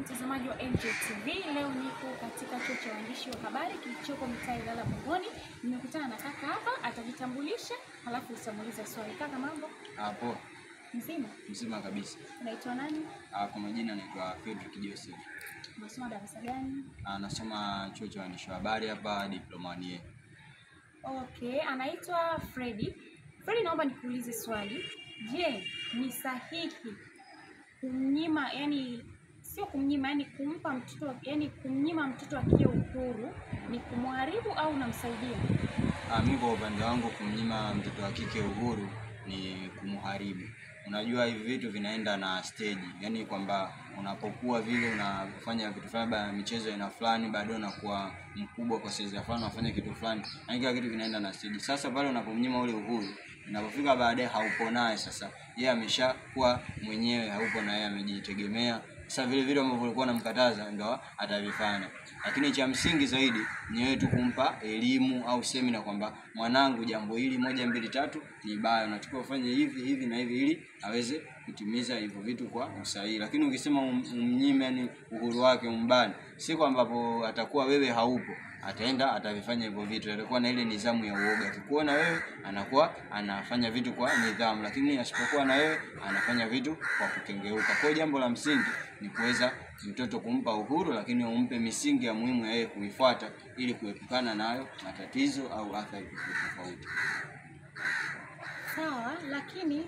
mtazamaji wa NJTV. Leo niko katika chuo cha waandishi wa habari kilichoko mitaa Ilala Bungoni. Nimekutana na kaka hapa, atajitambulisha halafu utamuuliza swali. Kaka, mambo? Poa. Mzima? Mzima kabisa. Unaitwa nani? Kwa majina naitwa Fredrick Joseph. Unasoma darasa gani? Nasoma chuo cha waandishi wa habari hapa diploma ni. Okay, anaitwa Freddy. Freddy, naomba nikuulize swali. Je, ni sahihi kumnyima, sio kumnyima, kumpa mtoto, kumnyima mtoto akio uhuru ni kumharibu au unamsaidia? Mimi kwa upande wangu kumnyima mtoto wa kike uhuru ni kumharibu. Unajua hivi vitu vinaenda na stage, kwamba unapokuwa vile unafanya vitu fulani baada ya michezo ina fulani, baadaye unakuwa mkubwa kwa size fulani unafanya kitu fulani, na kila kitu kinaenda na stage. Sasa pale unapomnyima ule uhuru, unapofika baadaye haupo naye, sasa yeye ameshakuwa mwenyewe, haupo na yeye amejitegemea. Sasa vile vile ambavyo ulikuwa unamkataza ndio atavifanya. Lakini cha msingi zaidi ni wewe tu kumpa elimu au semina kwamba mwanangu, jambo hili 1 2 3 ni baya, unatakiwa ufanye hivi hivi na hivi ili aweze kutimiza hivyo vitu kwa usahihi. Lakini ukisema umnyime uhuru wake, umbani, si kwamba hapo atakuwa wewe haupo, ataenda atavifanya hivyo vitu. Atakuwa na ile nidhamu ya uoga. Akikuona wewe anakuwa anafanya vitu kwa nidhamu, lakini asipokuwa na wewe anafanya vitu kwa kukengeuka. Kwa hiyo jambo la msingi ni kuweza mtoto kumpa uhuru, lakini umpe misingi ya muhimu ya yeye kuifuata ili kuepukana nayo matatizo au athari tofauti. Sawa, lakini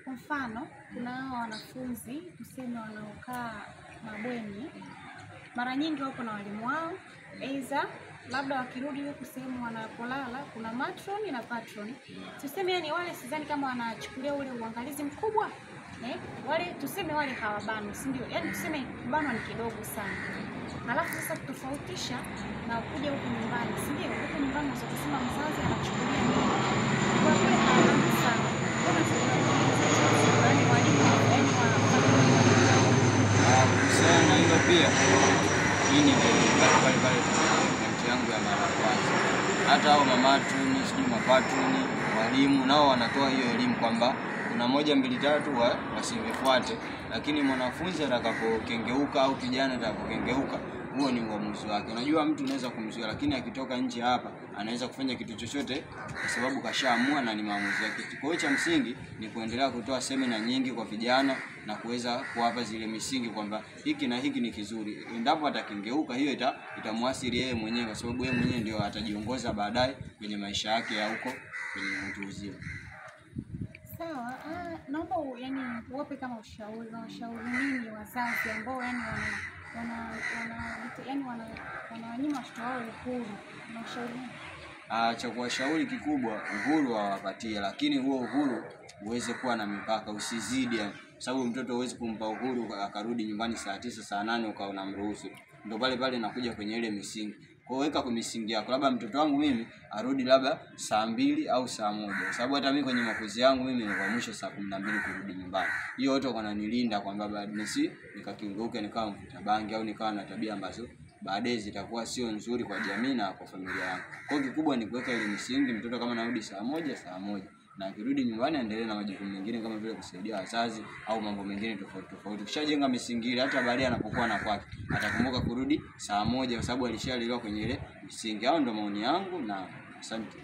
kwa mfano kuna hao wanafunzi tuseme wanaokaa mabweni, mara nyingi wapo na walimu wao, aidha labda wakirudi huko sehemu wanapolala kuna matron na patron. Tuseme wale sidhani kama wanachukulia ule uangalizi mkubwa. Wale tuseme wale hawabano, si ndio? Tuseme kubano ni kidogo sana. Halafu sasa kutofautisha na kuja huko nyumbani, si ndio? Huko nyumbani unaweza kusema mzazi anachukulia nini? Kwa kule hawabano sana. Kuhusiana na hilo pia, mimi pale yangu ya mara kwanza. Hata hao mamatuni, sijui mapatuni, walimu nao wanatoa hiyo elimu kwamba kuna 1 2 3 wasivifuate. Lakini mwanafunzi atakapokengeuka au kijana atakapokengeuka, huo ni uamuzi wake. Unajua mtu unaweza kumzuia, lakini akitoka nje hapa anaweza kufanya kitu chochote kwa sababu kashaamua na ni maamuzi yake. Kwa hiyo cha msingi ni kuendelea kutoa semina nyingi kwa vijana na kuweza kuwapa zile misingi kwamba hiki na hiki ni kizuri. Endapo atakengeuka, hiyo itamuathiri yeye mwenyewe, kwa sababu yeye mwenyewe ndio atajiongoza baadaye kwenye maisha yake ya huko kwenye mtu uzima. Sawa, naomba uwape kama ushauri nini wazazi ambao wanawanyima watoto wao uhuru, na ushauri? Cha kuwashauri kikubwa, uhuru hawapatie, lakini huo uhuru uweze kuwa na mipaka, usizidi. Sababu mtoto huwezi kumpa uhuru akarudi nyumbani saa 9 saa 8 ukawa unamruhusu. Ndio pale nakuja kwenye ile misingi. Kwa weka kwa misingi yako. Labda mtoto wangu mimi arudi labda saa 2 au saa 1. Sababu hata mimi kwenye makuzi yangu mimi nilikuwa mwisho saa 12 kurudi nyumbani. Hiyo wote wananilinda kwamba baada nikakingeuka nikawa mvuta bangi au nikawa na tabia ambazo baadaye zitakuwa sio nzuri kwa jamii na kwa familia yangu. Kwa hiyo kikubwa ni kuweka ile misingi. Mtoto kama anarudi saa 1 na akirudi nyumbani aendelee na majukumu mengine kama vile kusaidia wazazi au mambo mengine tofauti. Ukishajenga misingi ile, hata baadaye anapokuwa na kwake atakumbuka kurudi saa 1 kwa sababu alishalelewa kwenye ile misingi. Hao ndio maoni yangu na asante.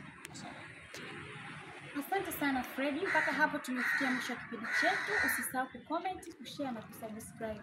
Asante sana Freddy. Mpaka hapo tumefikia mwisho wa kipindi chetu. Usisahau kucomment, kushare na kusubscribe.